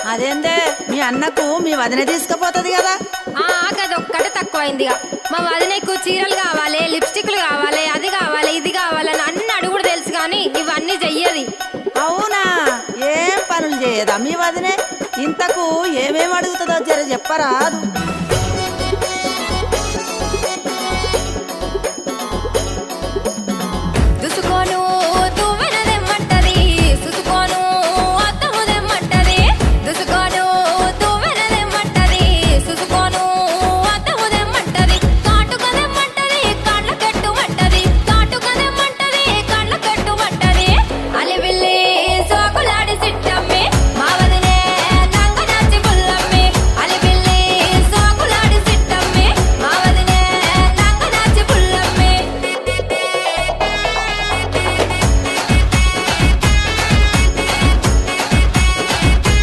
అదేందే మీ అన్నకు మీ వదిన తీసుకుపోతుంది కదా. గదొక్కటే తక్కువైందిగా. మా వదినకు చీరలు కావాలి, లిప్స్టిక్లు కావాలి, అది కావాలి, ఇది కావాలని అన్ని అడుగుడు తెలుసు కానీ ఇవన్నీ చెయ్యది. అవునా? ఏం పనులు చేయదా మీ వదినే? ఇంతకు ఏమేం అడుగుతుందో జర చెప్పరాదు.